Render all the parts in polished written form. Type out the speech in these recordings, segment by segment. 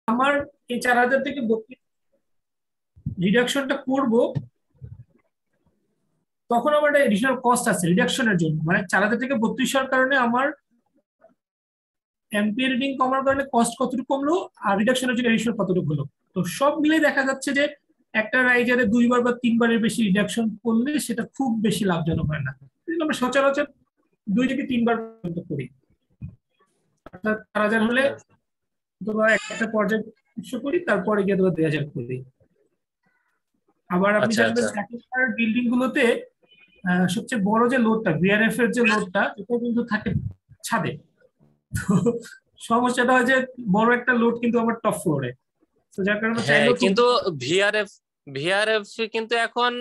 আমার এই 4000 থেকে 32 রিডাকশনটা করব, তখন আমার একটা এডিশনাল কস্ট আছে রিডাকশনের জন্য। মানে 4000 থেকে 32 হওয়ার কারণে আমার এমপিএ রিডিং কমার কারণে কস্ট কতটুকু কমলো, আর রিডাকশনের জন্য এডিশনাল কতটুকু হলো। তো সব মিলে দেখা যাচ্ছে যে একটা রাইজারে 2বার বা 3বারের বেশি রিডাকশন করলে সেটা খুব বেশি লাভজনক হয় না। আমরা সচরাচর 2 থেকে 3বার পর্যন্ত করি। অর্থাৎ 4000 হলে তোমার একটা পর্যায়ে 100 করি, তারপরে গিয়ে তোমার 2000 করি। আবার আপনি আচ্ছা জানবেন আচ্ছা এখনকার বিল্ডিং গুলোতে সবচেয়ে বড় যে লোডটা, বিআরএফ এর যে লোডটা, এটা কিন্তু থাকে ছাদে। তো সমস্যাটা হয় যে বড় একটা লোড কিন্তু আমার টপ ফ্লোরে, তো যার কারণে হ্যাঁ, চাইলেও কিন্তু ভিআরএফ ভিআরএফ কিন্তু এখন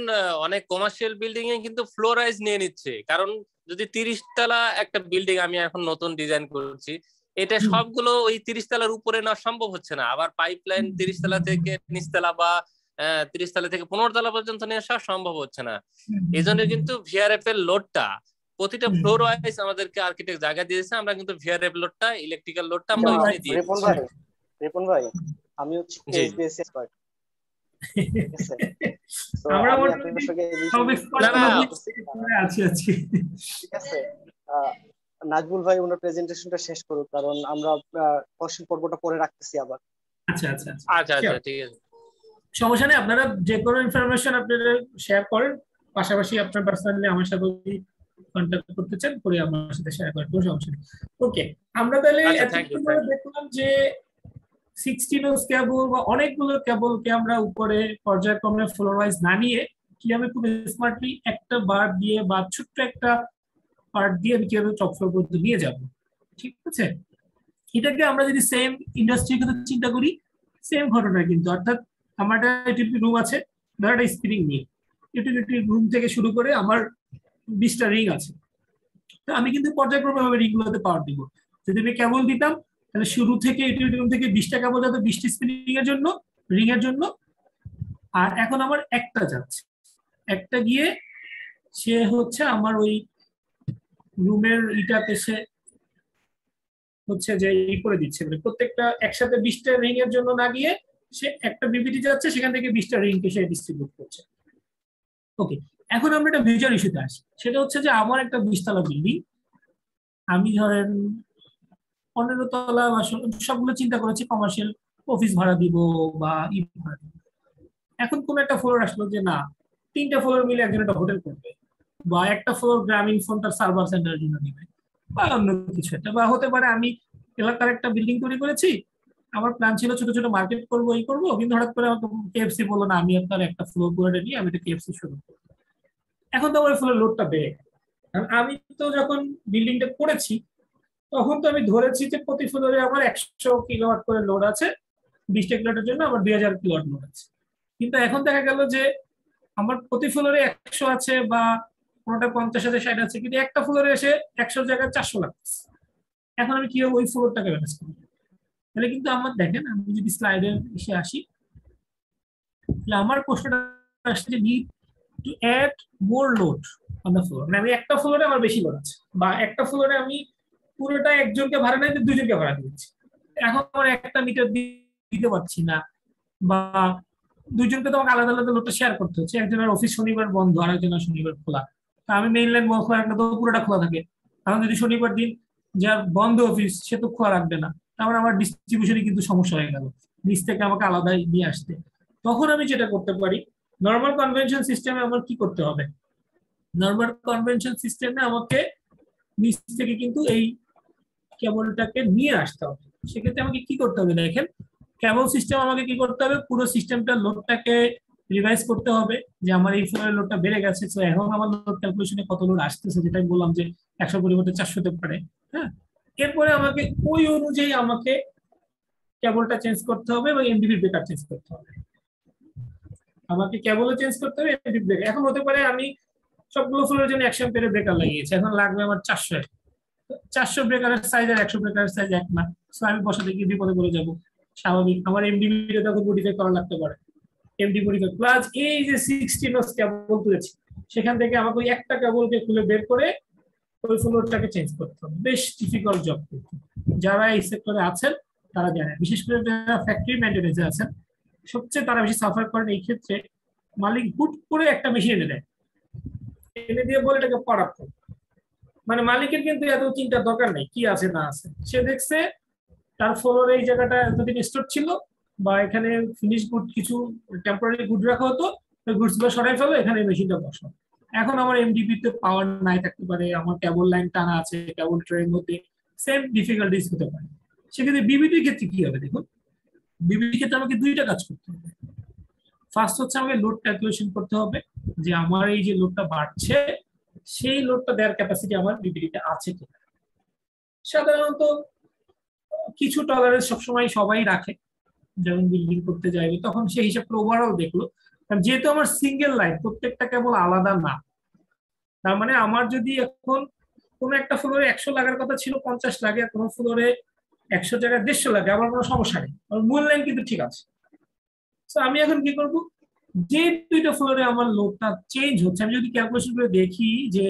অনেক কমার্শিয়াল বিল্ডিং এ কিন্তু ফ্লোরাইজ নিয়ে নিচ্ছে। কারণ যদি 30 তলা একটা বিল্ডিং আমি এখন নতুন ডিজাইন করছি, এটা সবগুলো ওই 30 তলার উপরে নেওয়া সম্ভব হচ্ছে না। আবার পাইপলাইন 30 তলা থেকে নিচতলা বা 30 তলা থেকে 15 তলা পর্যন্ত নিয়ে আসা সম্ভব হচ্ছে না। এই জন্য কিন্তু ভিআরএফ এর লোডটা প্রতিটা ফ্লোর ওয়াইজ আমাদেরকে আর্কিটেক্ট জায়গা দিয়েছে। আমরা কিন্তু ভিআরএফ লোডটা, ইলেকট্রিক্যাল লোডটা আমরা ওইখানে দিয়ে রিপন ভাই, রিপন ভাই, আমি হচ্ছে জি এসবিএস এক্সপার্ট, ঠিক আছে? তো আমরা আমি মোটামুটি আপনাদের সঙ্গে এই সব বিষয়ে না না আছি আছি। ঠিক আছে। নাজমুল ভাই ওনার প্রেজেন্টেশনটা শেষ করুক, কারণ আমরা কোশ্চেন পর্বটা পরে রাখতেছি আবার। আচ্ছা আচ্ছা আচ্ছা আচ্ছা ঠিক আছে। সমস্যা নেই, আপনারা যে কোনো ইনফরমেশন আপনারা শেয়ার করেন, পাশাপাশি আপনার পার্সোনালি আমার সাথে কন্ট্যাক্ট করতে চান করে আমার সাথে শেয়ার করেন, কোনো সমস্যা নেই। ওকে, আমরা তাহলে আচ্ছা, thank you, এতক্ষণ ধরে দেখলাম যে 16 ওস কেবল বা অনেকগুলো কেবলকে আমরা উপরে পর্যায়ক্রমে ফ্লোর ওয়াইজ না নিয়ে কিভাবে খুব স্মার্টলি একটা বার দিয়ে বা ছোট্ট একটা পার্ট দিয়ে আমি কিভাবে টপ ফ্লোর পর্যন্ত নিয়ে যাব। ঠিক আছে, এটাকে আমরা যদি সেম ইন্ডাস্ট্রির কথা চিন্তা করি, সেম ঘটনা কিন্তু। অর্থাৎ আমার একটা ইউটিলিটি রুম আছে, ধর একটা স্পিনিং মিল, ইউটিলিটি রুম থেকে শুরু করে আমার 20টা রিং আছে। তো আমি কিন্তু পর্যায়ক্রমে ভাবে রিং গুলোতে পাওয়ার দিব। যদি আমি কেবল দিতাম, তাহলে শুরু থেকে ইউটিলিটি রুম থেকে 20টা কেবল যেত 20টি স্পিনিং এর জন্য, রিং এর জন্য। আর এখন আমার একটা যাচ্ছে, একটা গিয়ে সে হচ্ছে আমার ওই রুমের ইটাতে সে হচ্ছে যে ই করে দিচ্ছে, মানে প্রত্যেকটা একসাথে 20টা রিং এর জন্য না গিয়ে সে একটা বিবিটি যাচ্ছে, সেখান থেকে 20টা রিং কে সে ডিস্ট্রিবিউট করছে। ওকে, এখন আমরা একটা ভিজুয়াল ইস্যুতে আসি। সেটা হচ্ছে যে আমার একটা 20 তলা বিল্ডিং, আমি ধরেন 15 তলা বা সবগুলো চিন্তা করেছি কমার্শিয়াল অফিস ভাড়া দিব বা ই ভাড়া দিব। এখন কোন একটা ফ্লোর আসলো যে না, 3টা ফ্লোর মিলে একজন একটা হোটেল করবে, বা একটা ফ্লোর গ্রামীণ ফোন তার সার্ভার সেন্টারের জন্য দিবে, বা অন্য কিছু একটা। বা হতে পারে আমি এলাকার একটা বিল্ডিং তৈরি করেছি, আমার প্ল্যান ছিল ছোট ছোট মার্কেট করবো, এই করবো, কিন্তু হঠাৎ করে আমাকে কেএফসি বললো না, আমি আপনার একটা ফ্লোর করে নিয়ে আমি একটা কেএফসি শুরু করবো। এখন তো আমার ফ্লোর লোডটা বেড়ে, কারণ আমি তো যখন বিল্ডিংটা করেছি তখন তো আমি ধরেছি যে প্রতি ফ্লোরে আমার 100 কিলোওয়াট করে লোড আছে, 20টা কিলোওয়াটের জন্য আমার 2000 কিলোওয়াট লোড আছে। কিন্তু এখন দেখা গেল যে আমার প্রতি ফ্লোরে 100 আছে বা কোনোটা 50 আছে, 60 আছে, কিন্তু একটা ফ্লোরে এসে 100 জায়গায় 400 লাগছে। এখন আমি কিভাবে ওই ফ্লোরটাকে ম্যানেজ করবো? তাহলে কিন্তু আমার দেখেন, আমি যদি স্লাইডে এসে আসি, তাহলে আমার প্রশ্নটা আসছে যে need to add more load on the floor. মানে আমি একটা ফ্লোরে আমার বেশি লোড আছে, বা একটা ফ্লোরে আমি পুরোটা একজনকে ভাড়া নেই, 2জনকে ভাড়া দিচ্ছি। এখন আমার একটা মিটার দিতে পারছি না, বা 2জনকে তো আমাকে আলাদা আলাদা লোডটা শেয়ার করতে হচ্ছে। একজনের অফিস শনিবার বন্ধ, আর একজনের শনিবার খোলা। তা আমি মেইনল্যান্ড বন্ধ খোলা রাখলে তো পুরোটা খোলা থাকে। এখন যদি শনিবার দিন যার বন্ধ অফিস সে তো খোলা রাখবে না, তারপর আমার ডিস্ট্রিবিউশনে কিন্তু সমস্যা হয়ে গেল, নিচ থেকে আমাকে আলাদা নিয়ে আসতে। তখন আমি যেটা করতে পারি, নর্মাল কনভেনশন সিস্টেমে আমার কি করতে হবে? নর্মাল কনভেনশন সিস্টেমে আমাকে নিচ থেকে কিন্তু এই কেবলটাকে নিয়ে আসতে হবে। সেক্ষেত্রে আমাকে কি করতে হবে দেখেন, কেবল সিস্টেম আমাকে কি করতে হবে, পুরো সিস্টেমটা লোডটাকে রিভাইজ করতে হবে যে আমার এই ফ্লোরের লোডটা বেড়ে গেছে, তো এখন আমার লোড ক্যালকুলেশনে কত লোড আসতেছে, যেটা আমি বললাম যে 100 পরিবর্তে 400 হতে পারে। হ্যাঁ, এরপরে আমাকে ওই অনুযায়ী আমাকে কেবলটা চেঞ্জ করতে হবে এবং এমডিবি ব্রেকার চেঞ্জ করতে হবে। আমাকে কেবলও চেঞ্জ করতে হবে, এমডিবি ব্রেকার। এখন হতে পারে আমি সবগুলো ফ্লোরের জন্য 100 অ্যাম্পিয়ারের ব্রেকার লাগিয়েছি, এখন লাগবে আমার 400। 400 ব্রেকারের সাইজ আর 100 ব্রেকারের সাইজ এক না, সো আমি বসাতে গিয়ে বিপদে পড়ে যাবো। স্বাভাবিক, আমার এমডিবি তখন মডিফাই করা লাগতে পারে। এমডি মডিফাই প্লাস এই যে 16 নোস কেবল তুলেছি, সেখান থেকে আমাকে ওই একটা কেবলকে খুলে বের করে ওই ফ্লোরটাকে চেঞ্জ করতে হবে। বেশ ডিফিকাল্ট জব। যারা এই সেক্টরে আছেন তারা জানে, বিশেষ করে যারা ফ্যাক্টরি মেইনটেনেন্সে আছেন সবচেয়ে তারা বেশি সাফার করেন এই ক্ষেত্রে। মালিক হুট করে একটা মেশিন এনে দেয়, এনে দিয়ে বলে এটাকে পারাপ করো। মানে মালিকের কিন্তু এত চিন্তার দরকার নেই কি আছে না আছে, সে দেখছে তার ফ্লোরে এই জায়গাটা এতদিন স্টোর ছিল বা এখানে ফিনিশ গুড কিছু টেম্পোরারি গুড রাখা হতো, ওই গুডস গুলো সরাই ফেলো, এখানে মেশিনটা বসো। এখন আমার এমডিপি তে পাওয়ার নাই থাকতে পারে, আমার কেবল লাইন টানা আছে, কেবল ট্রেনের মধ্যে সেম ডিফিকাল্টিস হতে পারে। সেক্ষেত্রে বিবিটির ক্ষেত্রে কি হবে দেখুন, বিবিটির ক্ষেত্রে আমাকে দুইটা কাজ করতে হবে। ফার্স্ট হচ্ছে আমাকে লোড ক্যালকুলেশন করতে হবে যে আমার এই যে লোডটা বাড়ছে সেই লোডটা দেওয়ার ক্যাপাসিটি আমার বিবিটিতে আছে কিনা। সাধারণত কিছু টলারেন্স সবসময় সবাই রাখে, যেমন বিল্ডিং করতে যাইবে তখন সেই হিসাবটা ওভারঅল দেখলো। কারণ যেহেতু আমার সিঙ্গেল লাইন, প্রত্যেকটা কেবল আলাদা না, তার মানে আমার যদি এখন কোনো একটা ফ্লোরে 100 লাগার কথা ছিল 50 লাগে, কোনো ফ্লোরে 100 জায়গায় 150 লাগে, আমার কোনো সমস্যা নেই, আমার মূল লাইন কিন্তু ঠিক আছে। তো আমি এখন কি করব, যে দুইটা ফ্লোরে আমার লোডটা চেঞ্জ হচ্ছে, আমি যদি ক্যালকুলেশন করে দেখি যে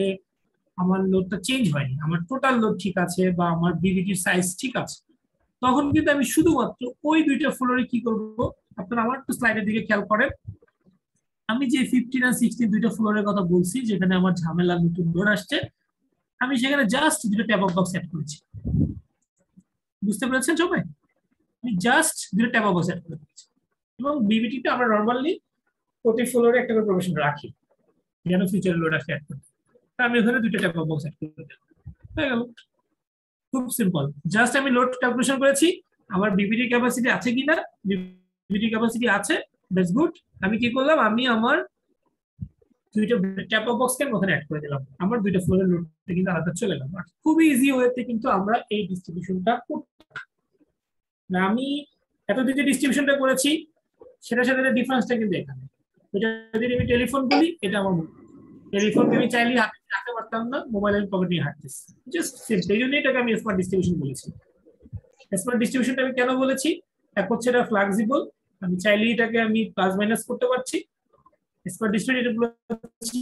আমার লোডটা চেঞ্জ হয়নি, আমার টোটাল লোড ঠিক আছে বা আমার বিবিটির সাইজ ঠিক আছে, তখন কিন্তু আমি শুধুমাত্র ওই দুইটা ফ্লোরে কি করব, আপনারা আমার একটু স্লাইডের দিকে খেয়াল করেন। আমি যে 15 আর 16 দুইটা ফ্লোরের কথা বলছি যেখানে আমার ঝামেলা নতুন লোড আসছে, আমি সেখানে জাস্ট দুটো ট্যাপ অফ বক্স সেট করেছি। বুঝতে পেরেছেন সবাই? আমি জাস্ট দুটো ট্যাপ অফ বক্স সেট করেছি এবং বিবিটিতে আমরা নরমালি প্রতি ফ্লোরে একটা করে প্রভিশন রাখি যেন ফিউচার লোড আসে অ্যাড করতে। আমি ওখানে দুটো ট্যাপ অফ বক্স সেট করে দিলাম, হয়ে গেল। খুব সিম্পল, জাস্ট আমি লোড ক্যালকুলেশন করেছি, আমার বিবিটি ক্যাপাসিটি আছে কিনা, বিবিটি ক্যাপাসিটি আছে, দ্যাটস গুড। আমি কি করলাম, আমি আমার দুইটা ট্যাপ অফ বক্সকে ওখানে অ্যাড করে দিলাম, আমার দুইটা ফ্লোরের লোডটা কিন্তু আলাদা চলে গেল। খুবই ইজি ওয়েতে কিন্তু আমরা এই ডিস্ট্রিবিউশনটা করতে, আমি এতদিন যে ডিস্ট্রিবিউশনটা করেছি সেটার সাথে ডিফারেন্সটা কিন্তু এখানে। এটা যদি আমি টেলিফোন বলি, এটা আমার টেলিফোনকে আমি চাইলে হাতে রাখতে পারতাম না, মোবাইলের পকেট নিয়ে হাঁটতেছি, জাস্ট সিম্পল। এই জন্য এটাকে আমি স্মার্ট ডিস্ট্রিবিউশন বলেছি। স্মার্ট ডিস্ট্রিবিউশনটা আমি কেন বলেছি, এক হচ্ছে এটা ফ্লেক্সিবল, আমি চাইলে এটাকে আমি প্লাস মাইনাস করতে পারছি। স্মার্ট ডিস্ট্রিবিউশন বলেছি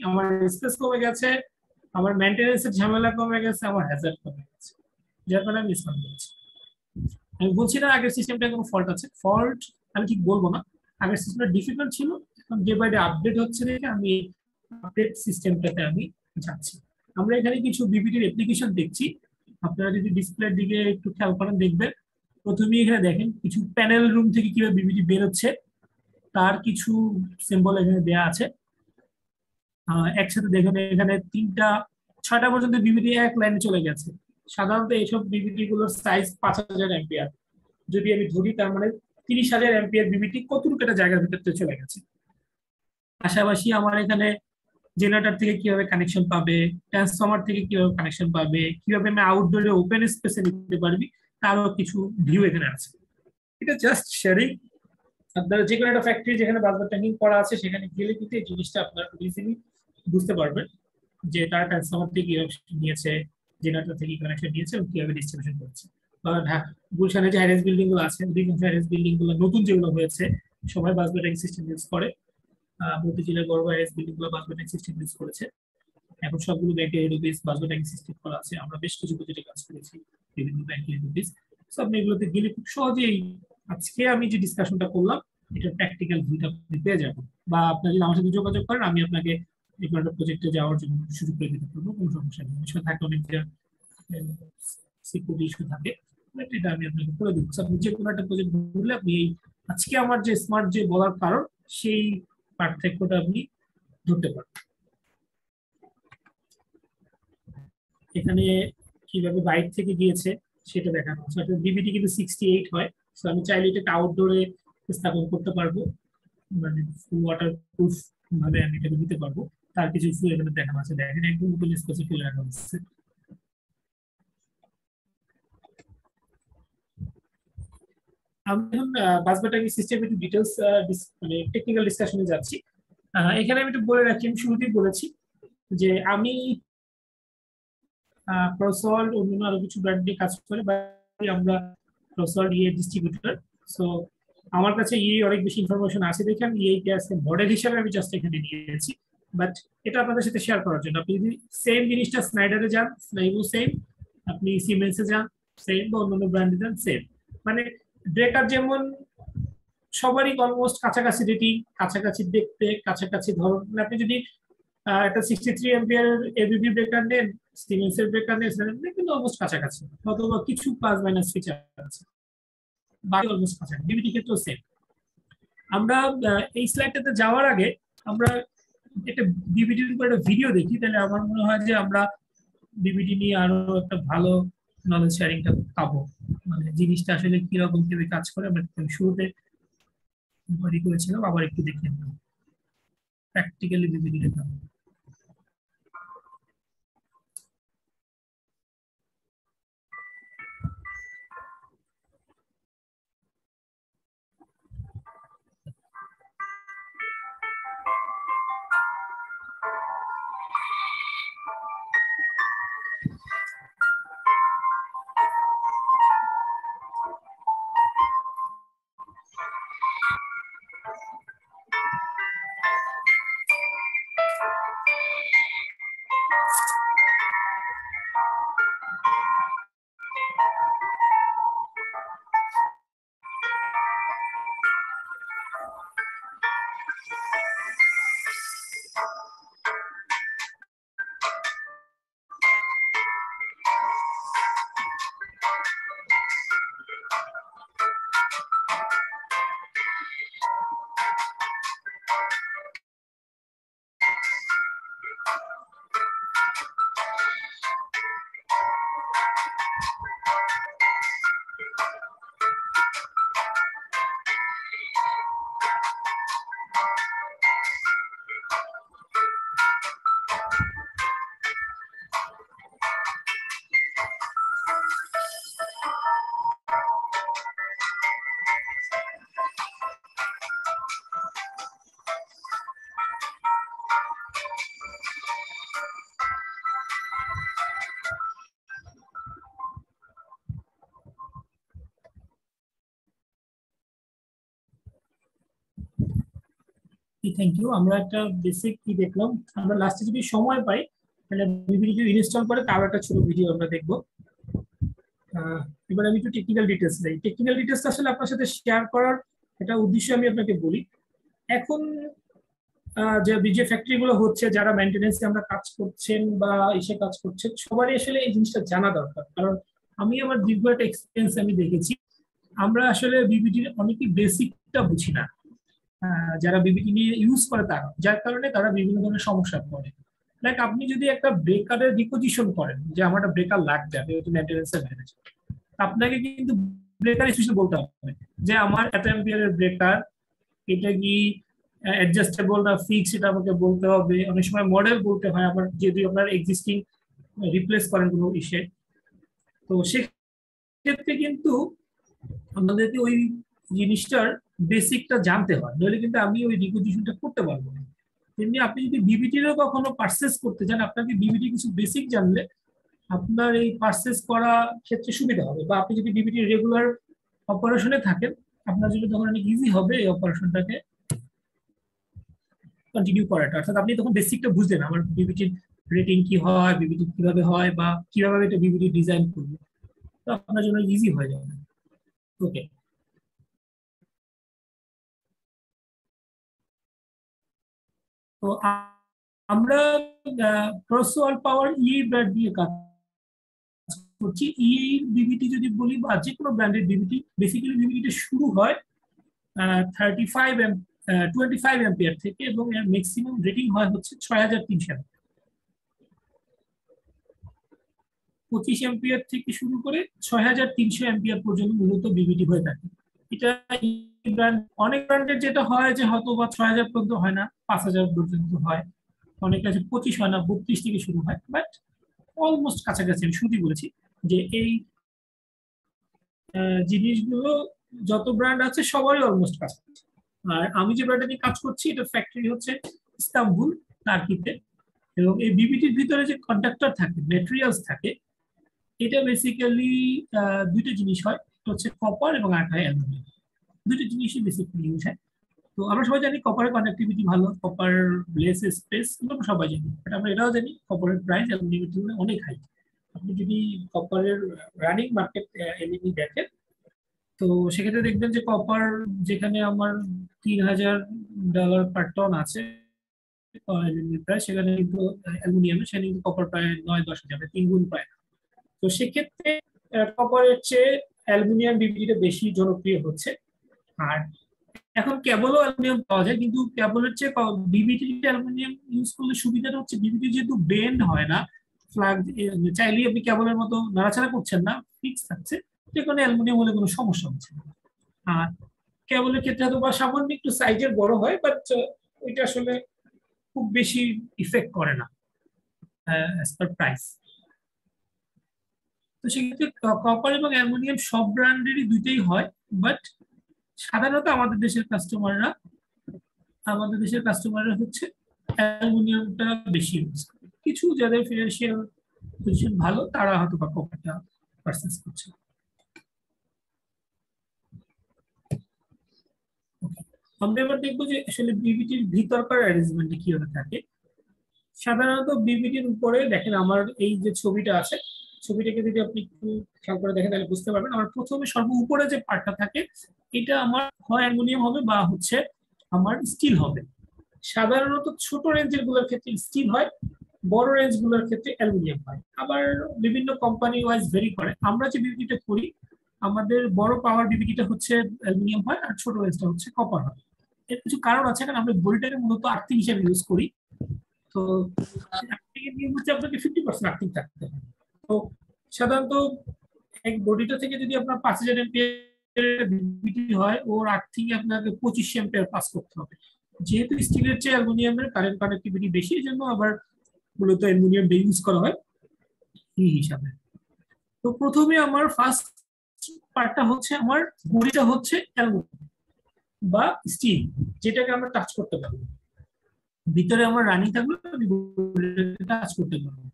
আমার স্পেস কমে গেছে, আমার মেইনটেনেন্সের ঝামেলা কমে গেছে, আমার হ্যাজার্ড কমে গেছে, যার কারণে আমি স্মার্ট বলেছি। আমি বলছি না আগের সিস্টেমটা কোনো ফল্ট আছে, ফল্ট আমি ঠিক বলবো না, আগের সিস্টেমটা ডিফিকাল্ট ছিল, এখন ডে বাই ডে আপডেট হচ্ছে দেখে আমি আপডেট সিস্টেমটাতে আমি যাচ্ছি। আমরা এখানে কিছু বিবিটির অ্যাপ্লিকেশন দেখছি, আপনারা যদি ডিসপ্লের দিকে একটু খেয়াল করেন দেখবেন। প্রথমে এখানে দেখেন কিছু প্যানেল রুম থেকে কিভাবে বিবিটি বের হচ্ছে তার কিছু সিম্বল এখানে দেয়া আছে। একসাথে দেখেন এখানে 3টা 6টা পর্যন্ত বিবিটি এক লাইনে চলে গেছে। সাধারণত এইসব বিবিটি গুলোর সাইজ 5000 অ্যাম্পিয়ার, যদি আমি ধরি তার মানে 30,000 অ্যাম্পিয়ার বিবিটি কতটুকু একটা জায়গার ভিতরে চলে গেছে। পাশাপাশি আমার এখানে জেনারেটর থেকে কিভাবে কানেকশন পাবে, ট্রান্সফরমার থেকে কিভাবে কানেকশন পাবে, কিভাবে আমি আউটডোরে ওপেন স্পেসে নিতে পারবি, তারও কিছু ভিউ এখানে আছে। এটা জাস্ট শেয়ারিং। আপনারা যে কোনো একটা ফ্যাক্টরি যেখানে বাসবার ট্যাঙ্কিং করা আছে সেখানে গেলে কিন্তু এই জিনিসটা আপনারা ইজিলি বুঝতে পারবেন যে তারা ট্রান্সফরমার থেকে কিভাবে নিয়েছে, জেনারেটর থেকে কানেকশন নিয়েছে এবং কিভাবে ডিস্ট্রিবিউশন করেছে। গুলশানে যে হাইরাইজ বিল্ডিং গুলো আছে, অধিকাংশ হাইরাইজ বিল্ডিং গুলো নতুন যেগুলো হয়েছে সবাই বাসবার ট্যাঙ্কিং সিস্টেম ইউজ করে। মতিঝিলের বড় হাইরাইজ বিল্ডিং গুলো বাসবার ট্যাঙ্কিং সিস্টেম ইউজ করেছে। এখন সবগুলো ব্যাংকে হেড অফিস বাসবার ট্যাঙ্কিং সিস্টেম করা আছে। আমরা বেশ কিছু প্রজেক্টে কাজ করেছি বিভিন্ন ব্যাংকে হেড অফিস। সব এগুলোতে গেলে খুব সহজেই আজকে আমি যে ডিসকাশনটা করলাম এটা প্র্যাকটিক্যাল ভিউটা আপনি পেয়ে যাবেন, বা আপনার যদি আমার সাথে যোগাযোগ করেন আমি আপনাকে এই প্রজেক্টে যাওয়ার জন্য সুযোগ করে দিতে পারবো, কোনো সমস্যা নেই। বিষয় থাকে অনেক সিকিউরিটি ইস্যু থাকে, এটা আমি আপনাকে করে দিব। আপনি যে কোনো একটা প্রজেক্ট বললে আপনি এই আজকে আমার যে স্মার্ট যে বলার কারণ সেই পার্থক্যটা আপনি ধরতে পারবেন। এখানে কিভাবে বাইক থেকে গিয়েছে সেটা দেখানো হচ্ছে। বিবিটি কিন্তু 68 হয়, সো আমি চাইলে এটাকে আউটডোরে স্থাপন করতে পারবো, মানে ফুল ওয়াটার প্রুফ ভাবে আমি এটাকে দিতে পারবো। তার কিছু ফুল এখানে দেখানো আছে, দেখেন একদম ওপেন স্পেসে ফেলে রাখা হচ্ছে। আমি এখন বাসবার ট্যাঙ্কিং সিস্টেম একটু ডিটেলস মানে টেকনিক্যাল ডিসকাশনে যাচ্ছি। এখানে আমি একটু বলে রাখি, আমি শুরুতেই বলেছি যে আমি ক্রসওয়ার্ল্ড অন্যান্য আরো কিছু ব্র্যান্ড নিয়ে কাজ করে, আমরা ক্রসওয়ার্ল্ড ডিস্ট্রিবিউটর। সো আমার কাছে অনেক বেশি ইনফরমেশন আছে দেখে আমি আজকে মডেল হিসাবে আমি জাস্ট এখানে নিয়েছি, বাট এটা আপনাদের সাথে শেয়ার করার জন্য। আপনি যদি সেম জিনিসটা স্নাইডারে যান, স্নাইবো সেম, আপনি সিমেন্সে যান সেম, বা অন্যান্য ব্র্যান্ডে যান সেম, মানে ব্রেকার যেমন সবারই অলমোস্ট কাছাকাছি রেটিং, কাছাকাছি দেখতে, কাছাকাছি ধরন। আপনি যদি একটা 63 এম্পিয়ার এবিবি ব্রেকার নেন, সিমেন্স এর ব্রেকার নেন, কিন্তু অলমোস্ট কাছাকাছি, অথবা কিছু প্লাস মাইনাস ফিচার আছে, বাকি অলমোস্ট কাছাকাছি। বিবিটি ক্ষেত্রেও সেম। আমরা এই স্লাইডটাতে যাওয়ার আগে আমরা একটা বিবিটির উপর একটা ভিডিও দেখি, তাহলে আমার মনে হয় যে আমরা বিবিটি নিয়ে আরো একটা ভালো নলেজ শেয়ারিংটা পাবো, মানে জিনিসটা আসলে কিরকম ভাবে কাজ করে। আমরা শুরুতে করেছিলাম, আবার একটু দেখে নিলাম প্র্যাকটিক্যালি বিবিটি দেখলাম। Thank you. আমরা একটা বেসিক কি দেখলাম, আমরা লাস্টে যদি সময় পাই তাহলে ভিডিও ইনস্টল করে তার একটা ছোট ভিডিও আমরা দেখবো। এবার আমি একটু টেকনিক্যাল ডিটেলস দেই। টেকনিক্যাল ডিটেলস আসলে আপনার সাথে শেয়ার করার এটা উদ্দেশ্য আমি আপনাকে বলি। এখন যে বিজে ফ্যাক্টরি গুলো হচ্ছে, যারা মেইনটেনেন্সে আমরা কাজ করছেন বা এসে কাজ করছেন, সবারই আসলে এই জিনিসটা জানা দরকার। কারণ আমি আমার দীর্ঘ একটা এক্সপিরিয়েন্স আমি দেখেছি, আমরা আসলে বিবিটির অনেকই বেসিকটা বুঝি না। যারা বিবিটি নিয়ে ইউজ করে তারা, যার কারণে তারা বিভিন্ন ধরনের সমস্যা পড়ে। লাইক আপনি যদি একটা ব্রেকারের রিপোজিশন করেন, যে আমার একটা ব্রেকার লাগবে, আপনি হয়তো মেইনটেনেন্সের ম্যানেজার, আপনাকে কিন্তু ব্রেকার স্পেশাল বলতে হবে যে আমার এত এম্পিয়ারের ব্রেকার, এটা কি অ্যাডজাস্টেবল না ফিক্স, এটা আমাকে বলতে হবে। অনেক সময় মডেল বলতে হয় আমার, যদি আপনার এক্সিস্টিং রিপ্লেস করেন কোনো ইসে। তো সেক্ষেত্রে কিন্তু আমাদেরকে ওই জিনিসটার বেসিকটা জানতে হয়, নইলে কিন্তু আমি ওই রিপোজিশনটা করতে পারবো না। তেমনি আপনি যদি বিবিটিরও কখনো পারচেস করতে চান, আপনাকে বিবিটি কিছু বেসিক জানলে আপনার এই পারচেস করা ক্ষেত্রে সুবিধা হবে। বা আপনি যদি বিবিটি রেগুলার অপারেশনে থাকেন, আপনার জন্য তখন অনেক ইজি হবে এই অপারেশনটাকে কন্টিনিউ করাটা। অর্থাৎ আপনি তখন বেসিকটা বুঝলেন আমার বিবিটির রেটিং কি হয়, বিবিটি কিভাবে হয়, বা কিভাবে এটা বিবিটি ডিজাইন করবে, তো আপনার জন্য ইজি হয়ে যাবে। ওকে, তো আমরা ক্রসওয়াল পাওয়ার ইএ ব্র্যান্ড দিয়ে কাজ করছি। ইএ বিবিটি যদি বলি, বা যে কোনো ব্র্যান্ডের বিবিটি, বেসিক্যালি বিবিটিটা শুরু হয় 25 এম্পিয়ার থেকে, এবং এর ম্যাক্সিমাম রেটিং হয় হচ্ছে 6300। 25 এম্পিয়ার থেকে শুরু করে 6300 এম্পিয়ার পর্যন্ত মূলত বিবিটি হয়ে থাকে। এটা অনেক ব্র্যান্ডের যেটা হয় যে হয়তো বা 6000 পর্যন্ত হয় না, 5000 পর্যন্ত হয়, অনেক কাছে 25 হয় না, 32 থেকে শুরু হয়। বাট অলমোস্ট কাছাকাছি, আমি শুরুই বলেছি যে এই জিনিসগুলো যত ব্র্যান্ড আছে সবারই অলমোস্ট কাছাকাছি। আর আমি যে ব্র্যান্ডে নিয়ে কাজ করছি, এটা ফ্যাক্টরি হচ্ছে ইস্তাম্বুল, টার্কিতে। এবং এই বিবিটির ভিতরে যে কন্ডাক্টর থাকে, ম্যাটেরিয়ালস থাকে, এটা বেসিক্যালি দুইটা জিনিস হয়, একটা হচ্ছে কপার এবং আরেকটা হয় অ্যালুমিনিয়াম। দুটো জিনিসই বেসিক্যালি ইউজ হয়। তো আমরা সবাই জানি কপারের কন্ডাক্টিভিটি ভালো, কপার লেস স্পেস, এগুলো সবাই জানি। বাট আমরা এটাও জানি কপারের প্রাইস অ্যালুমিনিয়ামের তুলনায় অনেক হাই। আপনি যদি কপারের রানিং মার্কেট এলইডি দেখেন, তো সেক্ষেত্রে দেখবেন যে কপার যেখানে আমার $3000 পার টন আছে প্রায়, সেখানে কিন্তু অ্যালুমিনিয়ামে সেখানে কিন্তু কপার প্রায় 9-10 হাজার, 3 গুণ প্রায়। তো সেক্ষেত্রে কপারের চেয়ে অ্যালুমিনিয়াম বিবিডিটা বেশি জনপ্রিয় হচ্ছে। আর এখন কেবলও অ্যালুমিনিয়াম পাওয়া যায়, কিন্তু কেবলের চেয়ে বিবিটি অ্যালুমিনিয়াম ইউজ করলে সুবিধাটা হচ্ছে বিবিটি যেহেতু বেন্ড হয় না, ফ্লাগ চাইলেই আপনি কেবলের মতো নাড়াচাড়া করছেন না, ফিক্স থাকছে, যে কোনো অ্যালুমিনিয়াম হলে কোনো সমস্যা হচ্ছে না। আর কেবলের ক্ষেত্রে হয়তো বা সামান্য একটু সাইজের বড় হয়, বাট ওইটা আসলে খুব বেশি ইফেক্ট করে না অ্যাজ পার প্রাইস। তো সেক্ষেত্রে কপার এবং অ্যালুমিনিয়াম সব ব্র্যান্ডেরই দুইটাই হয়, বাট সাধারণত আমাদের দেশের কাস্টমাররা হচ্ছে অ্যালুমিনিয়ামটা বেশি ইউজ করে। কিছু যাদের ফিনান্সিয়াল পজিশন ভালো তারা হয়তো বা কপারটা পারচেজ করছে। আমরা এবার দেখবো যে আসলে বিবিটির ভিতরকার অ্যারেঞ্জমেন্টে কিভাবে থাকে। সাধারণত বিবিটির উপরে দেখেন, আমার এই যে ছবিটা আছে, ছবিটাকে যদি আপনি একটু খেয়াল করে দেখেন তাহলে বুঝতে পারবেন। আমার প্রথমে সর্ব উপরে যে পার্টটা থাকে এটা আমার হয় অ্যালুমিনিয়াম হবে বা হচ্ছে আমার স্টিল হবে। সাধারণত ছোট রেঞ্জের গুলোর ক্ষেত্রে স্টিল হয়, বড় রেঞ্জ গুলোর ক্ষেত্রে অ্যালুমিনিয়াম হয়। আবার বিভিন্ন কোম্পানি ওয়াইজ ভেরি করে। আমরা যে বিবিটিটা করি, আমাদের বড় পাওয়ার বিবিটিটা হচ্ছে অ্যালুমিনিয়াম হয়, আর ছোট রেঞ্জটা হচ্ছে কপার হয়। এর কিছু কারণ আছে, কারণ আমরা বডিটাকে মূলত আর্থিং হিসেবে ইউজ করি। তো হচ্ছে আপনাকে 50% আর্থিং থাকতে হবে। তো সাধারণত এক বডিটা থেকে যদি আপনার 5000 এমপিআর বিবিটি হয়, ওর আর্থিং আপনাকে 25 এমপিআর পাস করতে হবে। যেহেতু স্টিলের চেয়ে অ্যালুমিনিয়ামের কারেন্ট কানেক্টিভিটি বেশি, এই জন্য আবার মূলত অ্যালুমিনিয়াম ইউজ করা হয় এই হিসাবে। তো প্রথমে আমার ফার্স্ট পার্টটা হচ্ছে আমার বডিটা হচ্ছে অ্যালুমিনিয়াম বা স্টিল, যেটাকে আমরা টাচ করতে পারবো। ভিতরে আমার রানিং থাকলে আমি টাচ করতে পারবো,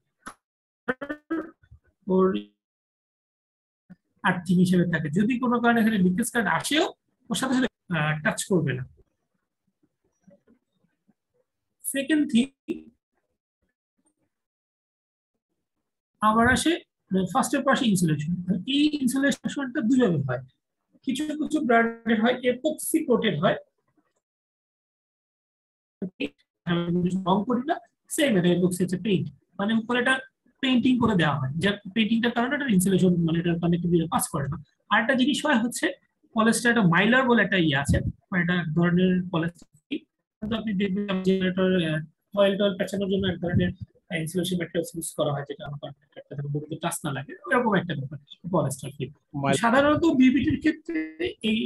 ওর আর্থিং হিসেবে থাকে। যদি কোনো কারণে এখানে লিকেজ কার্ড আসেও ওর সাথে সাথে টাচ করবে না। সেকেন্ড থিং, আবার আসে ফার্স্টের পাশে ইনসুলেশন। এই ইনসুলেশনটা দুইভাবে হয়। কিছু কিছু ব্র্যান্ডের হয় এপক্সি কোটেড হয়, রং করি না, সেম এটা এপক্সি হচ্ছে পেইন্ট, মানে উপরে এটা পেইন্টিং করে দেওয়া হয়, যার পেইন্টিংটার কারণে এটা ইনসুলেশন মানে এটা কানেক্টিভিটি পাস করে না। আর একটা জিনিস হয় হচ্ছে পলিস্টার, একটা মাইলার বলে একটা ইয়ে আছে, মানে এটা এক ধরনের পলিস্টার। কিন্তু আপনি দেখবেন জেনারেটর অয়েল টয়েল পেঁচানোর জন্য এক ধরনের ইনসুলেশন ম্যাটেরিয়ালস ইউজ করা হয়, যেটা আমার বডিতে টাচ না লাগে, এরকম একটা ব্যাপার পলিস্টার ফিল। সাধারণত বিবিটির ক্ষেত্রে এই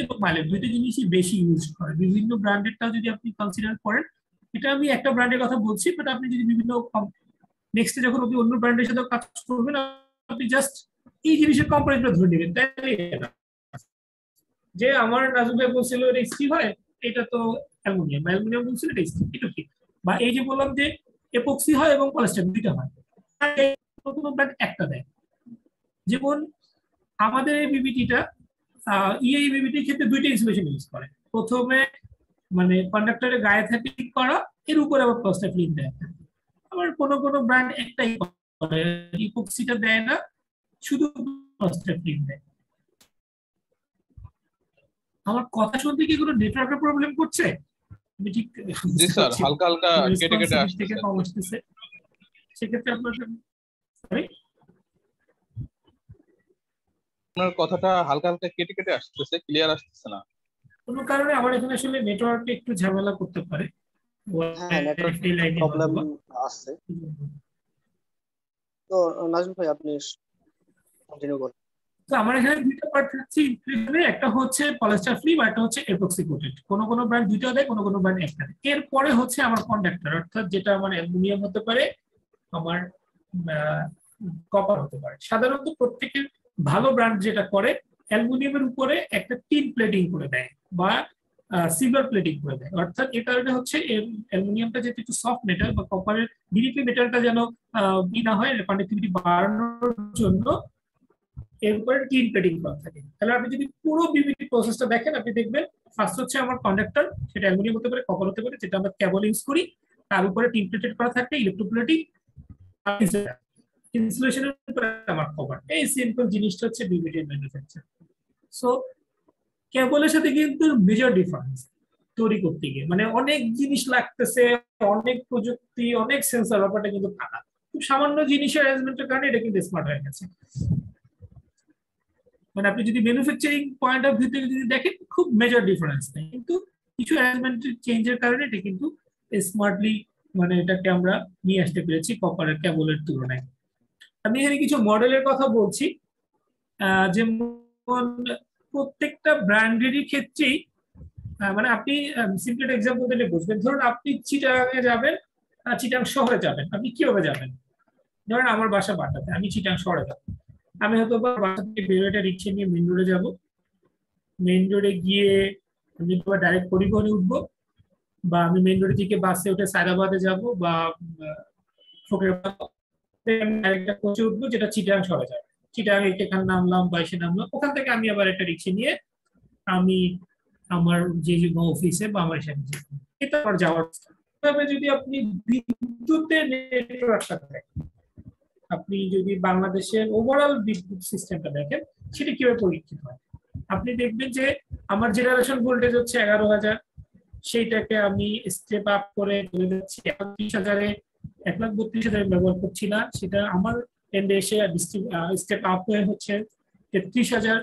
এবং মাইলেজ দুইটা জিনিসই বেশি ইউজ করে। বিভিন্ন ব্র্যান্ডেরটা যদি আপনি কনসিডার করেন, এটা আমি একটা ব্র্যান্ডের কথা বলছি, বাট আপনি যদি বিভিন্ন নেক্সটে যখন আপনি অন্য ব্র্যান্ডের সাথে কাজ করবেন, আপনি জাস্ট এই জিনিসের কম্পারিজনটা ধরে নেবেন, তাই যে আমার নাজুক ভাই বলছিল এটা স্টিল হয়, এটা তো অ্যালুমিনিয়াম, অ্যালুমিনিয়াম বলছিল এটা স্টিল, এটা কি? বা এই যে বললাম যে এপক্সি হয় এবং পলিস্টার দুইটা হয়, কোনো ব্র্যান্ড একটা দেয়। যেমন আমাদের এই বিবিটিটা ইএই বিবিটির ক্ষেত্রে দুইটা ইনসুলেশন ইউজ করে। প্রথমে মানে কন্ডাক্টরের গায়ে থাকে করা, এর উপরে আবার পলিস্টার ফিল্ম দেয়। আবার কোনো কোনো ব্র্যান্ড একটাই করে, ইপক্সিটা দেয় না, শুধু পলিস্টার ফিল্ম দেয়। আমার কথা শুনতে কি কোনো নেটওয়ার্কের প্রবলেম করছে? আমি ঠিক জি স্যার, হালকা হালকা কেটে কেটে আসছে। সেক্ষেত্রে আপনার সরি, আপনার কথাটা হালকা হালকা কেটে কেটে আসতেছে, ক্লিয়ার আসতেছে না। কোনো কারণে আমার এখানে আসলে নেটওয়ার্কে একটু ঝামেলা করতে পারে। হ্যাঁ, নেটওয়ার্ক প্রবলেম আছে। তো নাজমুল ভাই আপনি কন্টিনিউ করুন। তো আমার এখানে দুইটা পার্ট থাকছে ইনক্লুশনে, একটা হচ্ছে পলিস্টার ফিল্ম আর একটা হচ্ছে এপক্সি কোটেড। কোনো কোনো ব্র্যান্ড দুইটা দেয়, কোনো কোনো ব্র্যান্ড একটা দেয়। এরপরে হচ্ছে আমার কন্ডাক্টর, অর্থাৎ যেটা আমার অ্যালুমিনিয়াম হতে পারে, আমার কপার হতে পারে। সাধারণত প্রত্যেকের ভালো ব্র্যান্ড যেটা করে, অ্যালুমিনিয়ামের উপরে একটা টিন প্লেটিং করে দেয় বা সিলভার প্লেটিং করে দেয়। অর্থাৎ এর কারণে হচ্ছে অ্যালুমিনিয়ামটা যেহেতু একটু সফট মেটাল বা কপারের ডিরেক্টলি মেটালটা যেন না হয়, কন্ডাক্টিভিটি বাড়ানোর জন্য এর উপরে টিন প্লেটিং করা থাকে। তাহলে আপনি যদি পুরো বিবিটি প্রসেসটা দেখেন, আপনি দেখবেন ফার্স্ট হচ্ছে আমার কন্ডাক্টর, সেটা অ্যালুমিনিয়াম হতে পারে, কপার হতে পারে, যেটা আমরা কেবল ইউজ করি। তার উপরে টিন প্লেটেড করা থাকে ইলেকট্রোপ্লেটিং, ইনসুলেশনের উপরে আমার কভার। এই সিম্পল জিনিসটা হচ্ছে বিবিটির ম্যানুফ্যাকচার। সো কেবলের সাথে কিন্তু মেজর ডিফারেন্স তৈরি করতে গিয়ে, মানে অনেক জিনিস লাগতেছে, অনেক প্রযুক্তি, অনেক সেন্সর, ব্যাপারটা কিন্তু তা না। খুব সামান্য জিনিসের অ্যারেঞ্জমেন্টের কারণে এটা কিন্তু স্মার্ট হয়ে গেছে। মানে আপনি যদি ম্যানুফ্যাকচারিং পয়েন্ট অফ ভিউ থেকে যদি দেখেন খুব মেজর ডিফারেন্স নেই, কিন্তু কিছু অ্যারেঞ্জমেন্ট চেঞ্জের কারণে এটা কিন্তু স্মার্টলি মানে এটাকে আমরা নিয়ে আসতে পেরেছি কপারের কেবলের তুলনায়। আমি এখানে কিছু মডেলের কথা বলছি, যেমন প্রত্যেকটা ব্র্যান্ডেরই ক্ষেত্রেই মানে আপনি সিম্পল একটা এক্সাম্পল দিলে বুঝবেন। ধরুন আপনি চিটাগাঙে যাবেন, চিটাং শহরে যাবেন, আপনি কিভাবে যাবেন? ধরেন আমার বাসা বাটাতে, আমি চিটাং শহরে যাবো, আমি হয়তো বাসা থেকে বেরোটা রিক্সা নিয়ে মেন রোডে যাবো, মেন রোডে গিয়ে আমি ডাইরেক্ট পরিবহনে উঠবো, বা আমি মেন রোড থেকে বাসে উঠে সায়দাবাদে যাব বা একটা কোচে উঠবো যেটা চিটাগাং শহরে যাবে। চিটাগাং এখানে নামলাম বা এসে নামলাম, ওখান থেকে আমি আবার একটা রিক্সা নিয়ে আমি আমার যে অফিসে বা আমার এখানে এটা আমার যাওয়ার। তবে যদি আপনি বিদ্যুতের নেটওয়ার্কটা দেখেন, আপনি যদি বাংলাদেশের ওভারঅল বিদ্যুৎ সিস্টেমটা দেখেন সেটা কিভাবে পরীক্ষিত হয়, আপনি দেখবেন যে আমার জেনারেশন ভোল্টেজ হচ্ছে 11,000, সেইটাকে আমি স্টেপ আপ করে চলে যাচ্ছি 31,000-এ, 1,32,000 ব্যবহার করছি না, সেটা আমার এন্ডে এসে স্টেপ আপ হয়ে হচ্ছে 33,000,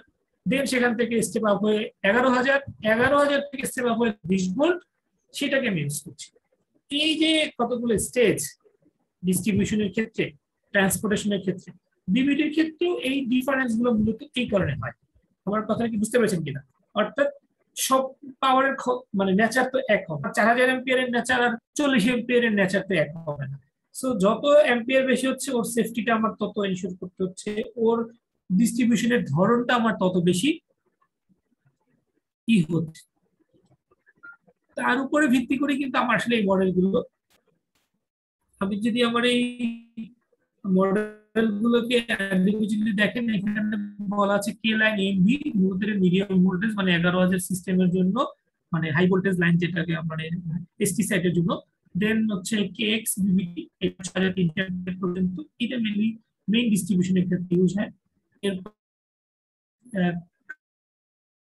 দেন সেখান থেকে স্টেপ আপ হয়ে 11,000, 11,000 থেকে স্টেপ আপ হয়ে 20 ভোল্ট, সেটাকে আমি ইউজ করছি। এই যে কতগুলো স্টেজ ডিস্ট্রিবিউশনের ক্ষেত্রে, ট্রান্সপোর্টেশনের ক্ষেত্রে, বিবিডির ক্ষেত্রেও এই ডিফারেন্স গুলো মূলত এই কারণে হয়। আমার কথা কি বুঝতে পেরেছেন কিনা? অর্থাৎ সব পাওয়ারের মানে নেচার তো এক হবে, 4,000 এম্পিয়ারের নেচার আর 40 এম্পিয়ারের নেচার তো এক হবে না। সো যত এম্পিয়ার বেশি হচ্ছে ওর সেফটিটা আমার তত এনশিওর করতে হচ্ছে, ওর ডিস্ট্রিবিউশনের ধরনটা আমার তত বেশি কি হচ্ছে, তার উপরে ভিত্তি করে কিন্তু আমার আসলে এই মডেলগুলো, আপনি যদি আমার এই মডেল গুলোকে যদি দেখেন, এখানে বলা আছে কে লাইন এমভি মিডিয়াম ভোল্টেজ মানে 11,000 সিস্টেমের জন্য, মানে হাই ভোল্টেজ লাইন যেটাকে মানে এসটি সাইটের জন্য, দেন হচ্ছে কেএক্স বিবিটি 6,300 পর্যন্ত, এটা মেইনলি মেইন ডিস্ট্রিবিউশনের ক্ষেত্রে ইউজ হয়। এরপর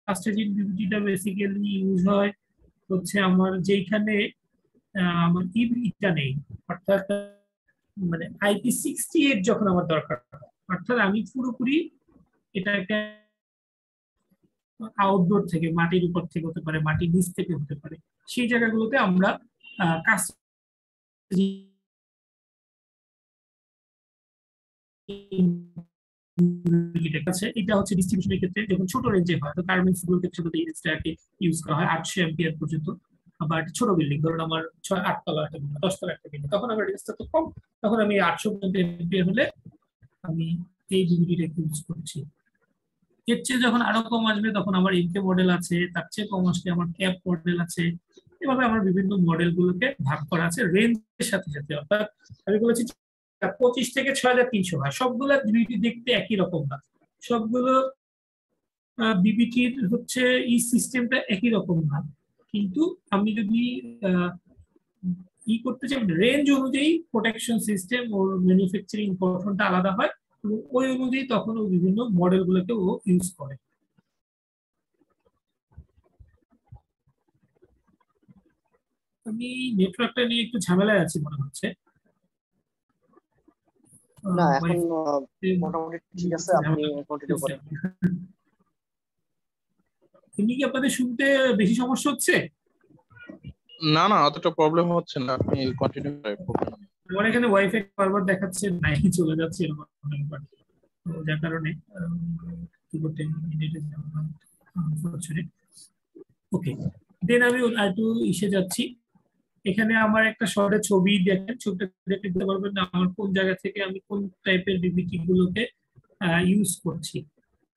ফাস্টেজিন বিবিটিটা বেসিক্যালি ইউজ হয় হচ্ছে আমার যেখানে আমার ইটা নেই, অর্থাৎ মানে IP68 যখন আমার দরকার, অর্থাৎ আমি পুরোপুরি এটাকে আউটডোর থেকে, মাটির উপর থেকে হতে পারে, মাটির নিচ থেকে হতে পারে, সেই জায়গাগুলোতে আমরা কাজ এটা হচ্ছে ডিস্ট্রিবিউশনের ক্ষেত্রে যখন ছোট রেঞ্জে হয়, তো গার্মেন্টস গুলোর ক্ষেত্রে এই রেঞ্জটাকে ইউজ করা হয় 800 এম্পিয়ার পর্যন্ত। আবার ছোট বিল্ডিং ধরুন আমার 6-8 তলা একটা বিল্ডিং, 10 তলা একটা বিল্ডিং, তখন আমার রেঞ্জটা তো কম, তখন আমি 800 এম্পিয়ার হলে আমি এই বিবিডিটা ইউজ করছি। এর চেয়ে যখন আরো কম আসবে তখন আমার এমকে মডেল আছে, তার চেয়ে কম আসলে আমার ক্যাপ মডেল আছে, এভাবে আমার বিভিন্ন মডেল গুলোকে ভাগ করা আছে রেঞ্জের সাথে সাথে। অর্থাৎ আমি বলেছি 25 থেকে 6,300 হয়, সবগুলো বিবিটি দেখতে একই রকম না, সবগুলো বিবিটির হচ্ছে এই সিস্টেমটা একই রকম না, কিন্তু আমি যদি করতে চাই রেঞ্জ অনুযায়ী প্রোটেকশন সিস্টেম ওর ম্যানুফ্যাকচারিং গঠনটা আলাদা হয়, এবং ওই অনুযায়ী তখন ও বিভিন্ন মডেল গুলোকে ও ইউজ করে। আমি নেটওয়ার্কটা নিয়ে একটু ঝামেলায় আছি মনে হচ্ছে। না এখন মোটামুটি ঠিক আছে, আপনি কন্টিনিউ করেন। এমনি কি আপনাদের শুনতে বেশি সমস্যা হচ্ছে? না না, অতটা প্রবলেম হচ্ছে না, আপনি কন্টিনিউ করেন। আমার এখানে ওয়াইফাই বারবার দেখাচ্ছে নাই চলে যাচ্ছে এরকম, যার কারণে কি করতে ওকে। দেন আমি একটু ইসে যাচ্ছি, এখানে আমার একটা শর্টের ছবি দেখেন, ছবিটা দেখে দিতে পারবেন না আমার কোন জায়গা থেকে আমি কোন টাইপের বিবিটি গুলোকে ইউজ করছি।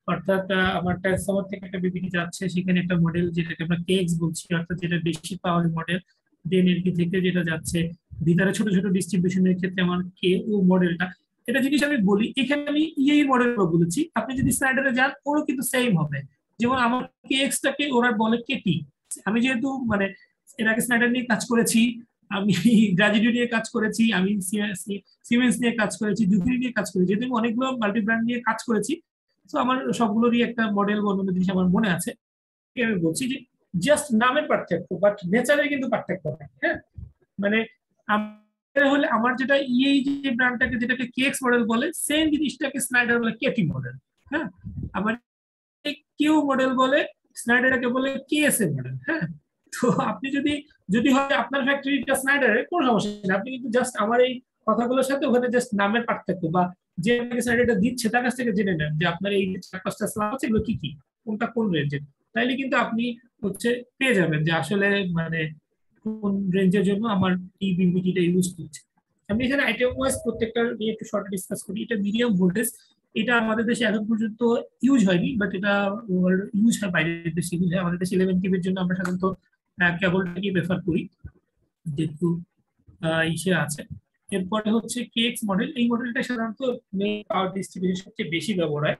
অর্থাৎ আমার ট্রান্সফরমার থেকে একটা বিবিটি যাচ্ছে, সেখানে একটা মডেল যেটাকে আমরা কেএক্স বলছি, অর্থাৎ যেটা বেশি পাওয়ার মডেল, দেন এলটি থেকে যেটা যাচ্ছে ভিতরে ছোট ছোট ডিস্ট্রিবিউশনের ক্ষেত্রে আমার কে ও মডেলটা। এটা জিনিস আমি বলি, এখানে আমি ইএই মডেল বলেছি, আপনি যদি স্লাইডারে যান ওরও কিন্তু সেম হবে। যেমন আমার কেএক্সটাকে ওরা বলে কেটি, আমি যেহেতু মানে এর আগে স্নাইডার নিয়ে কাজ করেছি, আমি গ্রাজুয়েট নিয়ে কাজ করেছি, আমি সিমেন্স নিয়ে কাজ করেছি, জুপিরি নিয়ে কাজ করেছি, যেহেতু আমি অনেকগুলো মাল্টি ব্র্যান্ড নিয়ে কাজ করেছি, তো আমার সবগুলোরই একটা মডেল বা অন্যান্য জিনিস আমার মনে আছে। আমি বলছি যে জাস্ট নামের পার্থক্য, বাট নেচারের কিন্তু পার্থক্য নাই। হ্যাঁ, মানে হলে আমার যেটা এই যে ব্র্যান্ডটাকে যেটাকে কেএক্স মডেল বলে, সেম জিনিসটাকে স্নাইডার বলে কেটি মডেল। হ্যাঁ, আবার কিউ মডেল বলে, স্নাইডারকে বলে কেএসএ মডেল। হ্যাঁ, তো আপনি যদি যদি হয় আপনার ফ্যাক্টরিটা স্নাইডারের, কোনো সমস্যা নেই, আপনি কিন্তু জাস্ট আমার এই কথাগুলোর সাথে ওখানে জাস্ট নামের পার্থক্য বা যে আপনাকে স্নাইডারটা দিচ্ছে তার কাছ থেকে জেনে নেন যে আপনার এই 4-5টা স্ল্যাব আছে, এগুলো কি কি, কোনটা কোন রেঞ্জের। তাইলে কিন্তু আপনি হচ্ছে পেয়ে যাবেন যে আসলে মানে কোন রেঞ্জের জন্য আমার এই বিবিটিটা ইউজ করছে। আমি এখানে আইটেম ওয়াইজ প্রত্যেকটা নিয়ে একটু শর্ট ডিসকাস করি। এটা মিডিয়াম ভোল্টেজ, এটা আমাদের দেশে এখন পর্যন্ত ইউজ হয়নি, বাট এটা ইউজ হয় বাইরের দেশে ইউজ হয়। আমাদের দেশে 11 কেবির জন্য আমরা সাধারণত কেবলটাকে প্রেফার করি, যেহেতু ইসে আছে। এরপরে হচ্ছে কেএক্স মডেল, এই মডেলটা সাধারণত পাওয়ার ডিস্ট্রিবিউশন সবচেয়ে বেশি ব্যবহার হয়।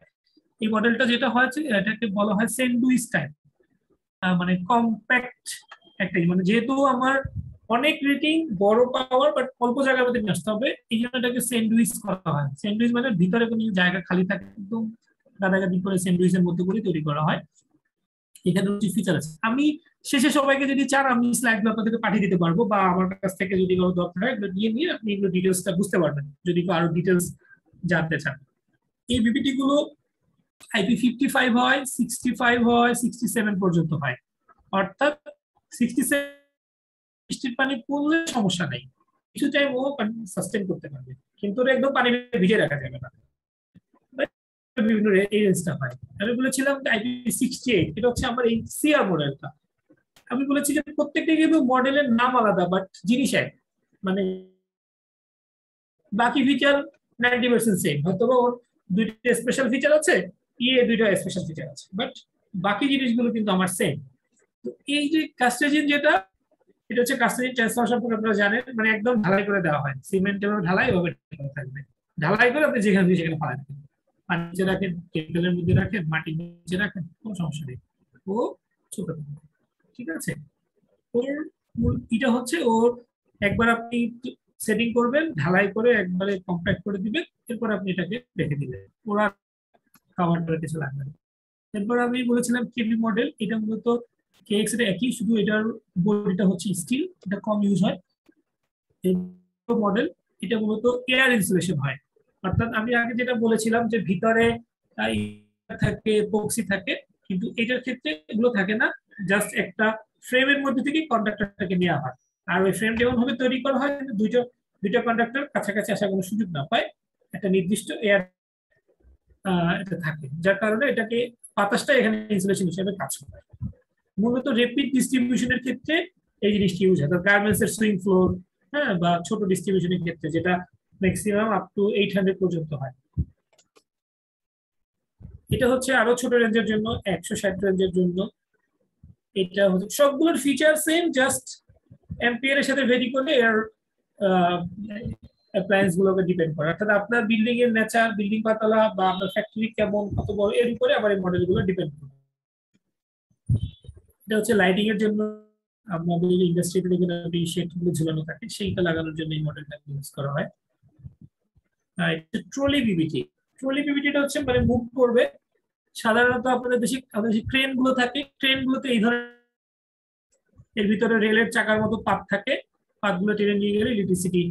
এই মডেলটা যেটা হয়েছে এটাকে বলা হয় স্যান্ডউইচ টাইপ, মানে কম্প্যাক্ট একটা, মানে যেহেতু আমার অনেক রেটিং বড় পাওয়ার বাট অল্প জায়গার মধ্যে আসতে হবে, এই জন্য এটাকে স্যান্ডউইচ করা হয়। স্যান্ডউইচ মানে ভিতরে কোনো জায়গা খালি থাকে, একদম গাদাগাদি করে স্যান্ডউইচের মধ্যে করে তৈরি করা হয়। এখানে হচ্ছে ফিচার আছে, আমি শেষে সবাইকে যদি চান আমি স্লাইডগুলো আপনাদেরকে পাঠিয়ে দিতে পারবো, বা আমার কাছ থেকে যদি কারো দরকার হয় এগুলো নিয়ে নিয়ে আপনি এগুলো ডিটেলসটা বুঝতে পারবেন যদি আরো ডিটেলস জানতে চান। এই বিপিটি গুলো IP55 হয়, 65 হয়, 67 পর্যন্ত হয়। অর্থাৎ 67 পানি পড়লে সমস্যা নেই, কিছু টাইম ও সাস্টেন করতে পারবে, কিন্তু ওটা একদম পানি ভিজে রাখা যাবে না। বিভিন্ন এই রেঞ্জটা হয়। আমি বলেছিলাম IP68, এটা হচ্ছে আমার এই সিআর মডেলটা। আমি বলেছি যে প্রত্যেকটা কিন্তু মডেলের নাম আলাদা বাট জিনিস এক, মানে বাকি ফিচার 90% সেম, হয়তো ওর দুইটা স্পেশাল ফিচার আছে, দুইটা স্পেশাল ফিচার আছে, বাট বাকি জিনিসগুলো কিন্তু আমার সেম। তো এই যে কাস্টেজিন যেটা, এটা হচ্ছে কাস্টেজিন ট্রান্সফার সম্পর্কে আপনারা জানেন, মানে একদম ঢালাই করে দেওয়া হয়, সিমেন্ট এবং ঢালাই হবে থাকবে, ঢালাই করে আপনি যেখানে সেখানে ফালাই দেবেন, পানি নিচে রাখেন, কেবলের মধ্যে রাখেন, মাটির নিচে রাখেন, কোনো সমস্যা নেই, ও ছোট থাকবে। ঠিক আছে, ওর এটা হচ্ছে ওর একবার আপনি সেটিং করবেন, ঢালাই করে একবারে কম্প্যাক্ট করে দিবেন, এরপর আপনি এটাকে রেখে দিবেন, ওরা কাভার করে কিছু লাগবে না। এরপর আমি বলেছিলাম কেবি মডেল, এটা মূলত কেএক্স এর একই, শুধু এটার বডিটা হচ্ছে স্টিল, এটা কম ইউজ হয়। মডেল, এটা মূলত এয়ার ইনসুলেশন হয়, অর্থাৎ আমি আগে যেটা বলেছিলাম যে ভিতরে থাকে এপক্সি থাকে, কিন্তু এটার ক্ষেত্রে এগুলো থাকে না, জাস্ট একটা ফ্রেমের মধ্যে থেকে কন্ডাক্টরটাকে নেওয়া হয়। আর ওই ফ্রেম যেমন ভাবে তৈরি করা হয় দুইটা দুইটা কন্ডাক্টর কাছাকাছি আসার কোনো সুযোগ না পায়, একটা নির্দিষ্ট এয়ার এটা থাকে, যার কারণে এটাকে বাতাসটা এখানে ইনসুলেশন হিসেবে কাজ করে। মূলত রেপিড ডিস্ট্রিবিউশনের ক্ষেত্রে এই জিনিসটি ইউজ হয়, গার্মেন্টস এর সুইং ফ্লোর, হ্যাঁ, বা ছোট ডিস্ট্রিবিউশনের ক্ষেত্রে যেটা ম্যাক্সিমাম আপ টু 800 পর্যন্ত হয়। এটা হচ্ছে আরো ছোট রেঞ্জের জন্য, 160 রেঞ্জের জন্য। এটা হচ্ছে সবগুলোর ফিচার সেম, জাস্ট এম্পিয়ার এর সাথে ভেরি করে এর অ্যাপ্লায়েন্স গুলোকে ডিপেন্ড করে, অর্থাৎ আপনার বিল্ডিং এর নেচার, বিল্ডিং পাতলা বা আপনার ফ্যাক্টরি কেমন কত বড়, এর উপরে আবার এই মডেলগুলো ডিপেন্ড করে। এটা হচ্ছে লাইটিং এর জন্য, আমাদের ইন্ডাস্ট্রিতে দেখবেন এই শেডগুলো ঝুলানো থাকে, সেইটা লাগানোর জন্য এই মডেলটা ইউজ করা হয়। ট্রলি বিবিটি, ট্রলি বিবিটিটা হচ্ছে মানে মুভ করবে, সাধারণত আপনাদের দেশে আমাদের দেশে ট্রেন গুলো থাকে, ট্রেন গুলোতে এই ধরনের এর ভিতরে রেলের চাকার মতো পাত থাকে, পাতগুলো টেনে নিয়ে গেলে ইলেকট্রিসিটি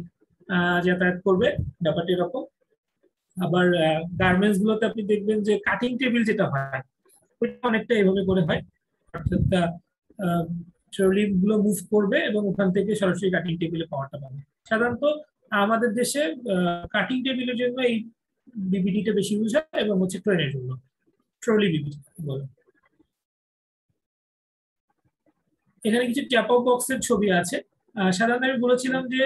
যাতায়াত করবে, ব্যাপারটা এরকম। আবার গার্মেন্টস গুলোতে আপনি দেখবেন যে কাটিং টেবিল যেটা হয় ওইটা অনেকটা এইভাবে করে হয়, অর্থাৎ ট্রলি গুলো মুভ করবে এবং ওখান থেকে সরাসরি কাটিং টেবিলে পাওয়ারটা পাবে। সাধারণত আমাদের দেশে কাটিং টেবিলের জন্য এই বিবিডিটা বেশি ইউজ হয়, এবং হচ্ছে ট্রেনের জন্য ট্রলি বিবিডি বলে। এখানে কিছু ট্যাপ অফ বক্সের ছবি আছে। সাধারণত আমি বলেছিলাম যে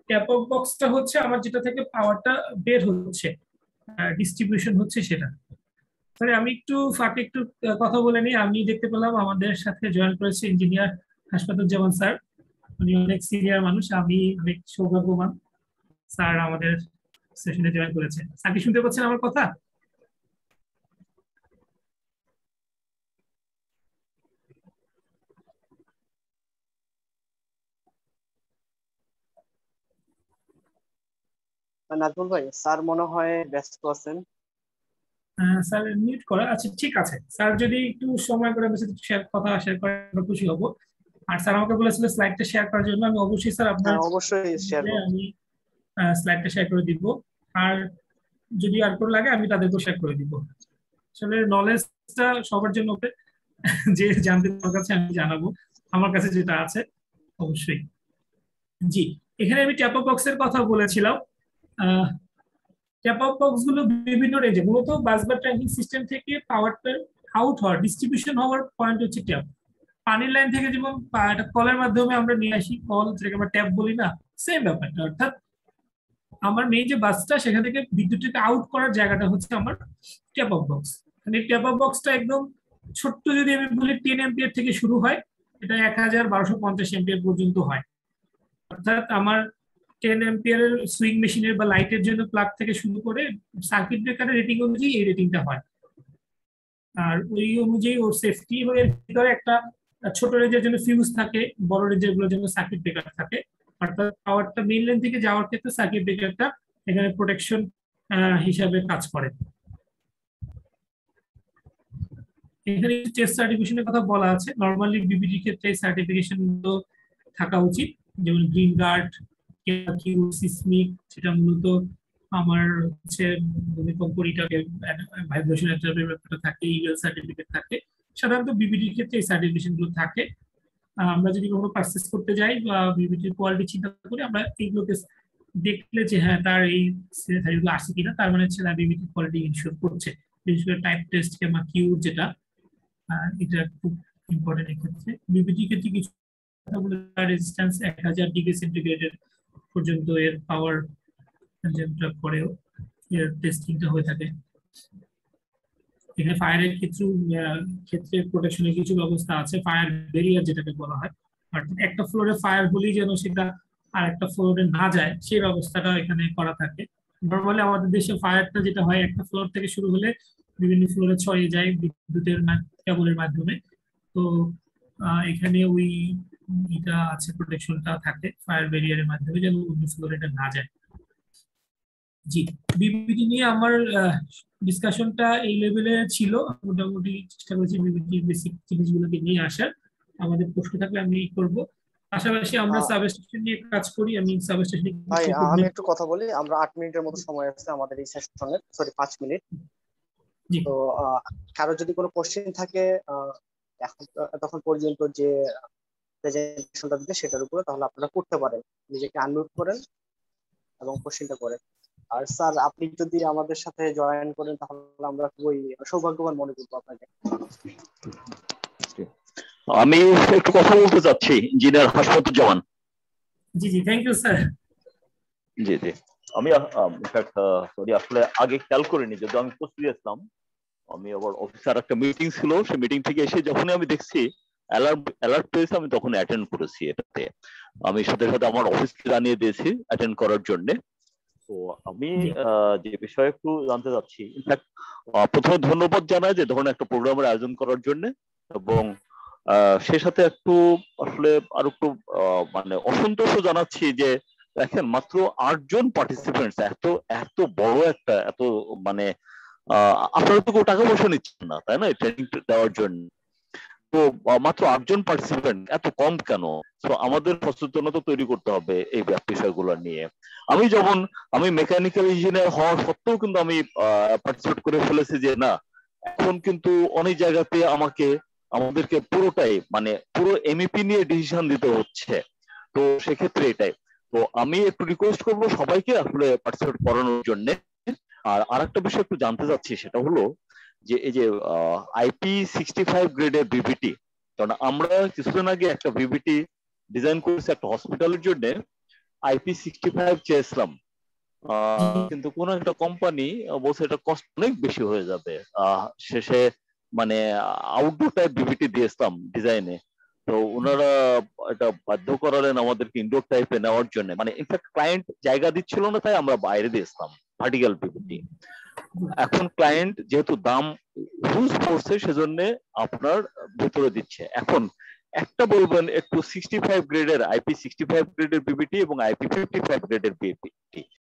ট্যাপ অফ বক্সটা হচ্ছে আমার যেটা থেকে পাওয়ারটা বের হচ্ছে, ডিস্ট্রিবিউশন হচ্ছে সেটা। সরি, আমি একটু ফাঁকে একটু কথা বলে নিই। আমি দেখতে পেলাম আমাদের সাথে জয়েন করেছে ইঞ্জিনিয়ার হাসপাতাল স্যার, উনি অনেক সিনিয়র মানুষ, আমি অনেক সৌভাগ্যবান, স্যার আমাদের সেশনে জয়েন করেছে। স্যার কি শুনতে পাচ্ছেন আমার কথা? নাজমুল ভাই, স্যার মনে হয় ব্যস্ত আছেন। স্যার মিউট করা, আচ্ছা ঠিক আছে স্যার, যদি একটু সময় করে আমার সাথে কথা শেয়ার করেন আমরা খুশি হব। আর স্যার আমাকে বলেছিল স্লাইডটা শেয়ার করার জন্য, আমি অবশ্যই স্যার আপনার হ্যাঁ অবশ্যই শেয়ার করব। আমি স্লাইডটা শেয়ার করে দিব। আর যদি আর কোনো লাগে আমি তাদেরকেও শেয়ার করে দিব। আসলে নলেজটা সবার জন্য open, যে জানতে আমার কাছে আমি জানাবো, আমার কাছে যেটা আছে অবশ্যই। জি, এখানে আমি ট্যাপ বক্সের কথা বলেছিলাম। ট্যাপ বক্স গুলো বিভিন্ন রেঞ্জে, মূলত বাসবার ট্র্যাকিং সিস্টেম থেকে পাওয়ারটা আউট হওয়ার ডিস্ট্রিবিউশন হওয়ার পয়েন্ট হচ্ছে ট্যাপ। পানির লাইন থেকে যেমন একটা কলের মাধ্যমে আমরা নিয়ে আসি, কল যেটাকে আমরা ট্যাপ বলি না, সেম ব্যাপারটা। অর্থাৎ আমার মেইন যে বাসটা সেখান থেকে বিদ্যুৎটাকে আউট করার জায়গাটা হচ্ছে আমার ট্যাপ অফ বক্স। মানে ট্যাপ অফ বক্সটা একদম ছোট্ট, যদি আমি বলি 10 এম্পিয়ার থেকে শুরু হয়, এটা 1250 এম্পিয়ার পর্যন্ত হয়। অর্থাৎ আমার 10 এম্পিয়ারের সুইং মেশিনের বা লাইটের জন্য প্লাগ থেকে শুরু করে সার্কিট ব্রেকারের রেটিং অনুযায়ী এই রেটিংটা হয়। আর ওই অনুযায়ী ওর সেফটি এবং এর ভিতরে একটা ছোট রেঞ্জের জন্য ফিউজ থাকে, বড় রেঞ্জের গুলোর জন্য সার্কিট ব্রেকার থাকে। অর্থাৎ পাওয়ারটা মেইন লাইন থেকে যাওয়ার ক্ষেত্রে সার্কিট ব্রেকারটা এখানে প্রোটেকশন হিসাবে কাজ করে। এখানে টেস্ট সার্টিফিকেশনের কথা বলা আছে। নরমালি বিবিডির ক্ষেত্রে সার্টিফিকেশন গুলো থাকা উচিত, যেমন গ্রিন গার্ড, সিসমিক, সেটা মূলত আমার হচ্ছে ভূমিকম্প রিটাকে ভাইব্রেশন অ্যাবজর্বের ব্যাপারটা থাকে, ইগল সার্টিফিকেট থাকে। সাধারণত বিবিডির ক্ষেত্রে এই সার্টিফিকেশন গুলো থাকে। আমরা যদি কখনো পারচেস করতে যাই বা বিবিডির কোয়ালিটি চিন্তা করি, আমরা এইগুলোকে দেখলে যে হ্যাঁ তার এই সার্টিফিকেট আসছে কিনা, তার মানে হচ্ছে বিবিডির কোয়ালিটি ইনশিওর করছে। বিশেষ করে টাইপ টেস্ট কিংবা কিউ যেটা, এটা খুব ইম্পর্টেন্ট এক্ষেত্রে। বিবিডি ক্ষেত্রে কিছু রেজিস্ট্যান্স 1000 ডিগ্রি সেন্টিগ্রেডের পর্যন্ত এর পাওয়ার যেটা করেও এর টেস্টিংটা হয়ে থাকে। এখানে ফায়ারের ক্ষেত্রে প্রোটেকশনের কিছু ব্যবস্থা আছে, ফায়ার ব্যারিয়ার যেটাকে বলা হয়। অর্থাৎ একটা ফ্লোরে ফায়ার হলেই যেন সেটা আর একটা ফ্লোরে না যায়, সেই ব্যবস্থাটা এখানে করা থাকে। নর্মালি আমাদের দেশে ফায়ারটা যেটা হয়, একটা ফ্লোর থেকে শুরু হলে বিভিন্ন ফ্লোরে ছড়িয়ে যায় বিদ্যুতের কেবলের মাধ্যমে। তো এখানে ওই এটা আছে, প্রোটেকশনটা থাকে ফায়ার ব্যারিয়ারের মাধ্যমে, যেন অন্য ফ্লোরে এটা না যায়। জি, বিবিডি নিয়ে আমার ডিসকাশনটা এই লেভেলে ছিল। মোটামুটি চেষ্টা করেছি বিবিডির বেসিক জিনিসগুলোকে নিয়ে আসার। আমাদের প্রশ্ন থাকলে আমি করব। পাশাপাশি আমরা সাবস্টেশন নিয়ে কাজ করি, আমি সাবস্টেশন। ভাই আমি একটু কথা বলি, আমরা 8 মিনিটের মতো সময় আছে আমাদের এই সেশনের, সরি 5 মিনিট। তো কারো যদি কোনো কোশ্চেন থাকে এখন তখন পর্যন্ত যে প্রেজেন্টেশনটা দিতে সেটার উপরে, তাহলে আপনারা করতে পারেন, নিজেকে আনমিউট করেন এবং কোশ্চেনটা করেন। আর স্যার আপনি যদি আমাদের সাথে জয়েন করেন তাহলে আমরা খুবই সৌভাগ্যবান মনে করবো আপনাকে। আমি একটু কথা বলতে চাচ্ছি, ইঞ্জিনিয়ার হাসপাতুজ্জামান। জি জি, থ্যাংক ইউ স্যার। জি জি, আমি সরি আসলে আগে খেয়াল করিনি, যদি আমি প্রস্তুত ছিলাম, আমি আবার অফিসার একটা মিটিং ছিল, সেই মিটিং থেকে এসে যখনই আমি দেখছি অ্যালার্ট পেয়েছে, আমি তখন অ্যাটেন্ড করেছি। এটাতে আমি সাথে সাথে আমার অফিসকে জানিয়ে দিয়েছি অ্যাটেন্ড করার জন্য। তো আমি যে বিষয়ে একটু জানতে চাচ্ছি, ইনফ্যাক্ট প্রথমে ধন্যবাদ জানাই যে ধরনের একটা প্রোগ্রামের আয়োজন করার জন্য, এবং সে সাথে একটু আসলে আর একটু মানে অসন্তোষ জানাচ্ছি যে দেখেন মাত্র 8 জন পার্টিসিপেন্টস, এত বড় একটা, এত মানে আপনারা তো কেউ টাকা পয়সা নিচ্ছেন না তাই না ট্রেনিং দেওয়ার জন্য, তো মাত্র 8 জন পার্টিসিপেন্ট এত কম কেন? তো আমাদের সচেতনতা তৈরি করতে হবে এই বিষয়গুলো নিয়ে। আমি মেকানিক্যাল ইঞ্জিনিয়ার হওয়া সত্ত্বেও কিন্তু আমি পার্টিসিপেট করে ফেলেছি যে না, এখন কিন্তু অনেক জায়গাতে আমাদেরকে পুরোটাই মানে পুরো এমইপি নিয়ে ডিসিশন দিতে হচ্ছে। তো সেক্ষেত্রে এটাই, তো আমি একটু রিকোয়েস্ট করবো সবাইকে আসলে পার্টিসিপেট করানোর জন্য। আর আরেকটা বিষয় একটু জানতে চাচ্ছি, সেটা হলো যে এই যে IP65 গ্রেডের বিবিটি, কারণ আমরা কিছুদিন আগে একটা বিবিটি ডিজাইন করেছি একটা হসপিটালের জন্য, IP65 চেয়েছিলাম, কিন্তু কোন একটা কোম্পানি বলছে এটা কস্ট অনেক বেশি হয়ে যাবে। শেষে মানে আউটডোর টাইপ বিবিটি দিয়েছিলাম ডিজাইনে, তো ওনারা এটা বাধ্য করালেন আমাদেরকে ইনডোর টাইপে নেওয়ার জন্য। মানে ইনফ্যাক্ট ক্লায়েন্ট জায়গা দিচ্ছিল না, তাই আমরা বাইরে দিয়েছিলাম ভার্টিক্যাল বিবিটি। এখন ক্লায়েন্ট যেহেতু দাম হিউজ পড়ছে, সেজন্য আপনার ভিতরে দিচ্ছে। এখন একটা বলবেন একটু 65 গ্রেডের IP65 গ্রেডের বিবিটি এবং IP55 গ্রেডের বিবিটি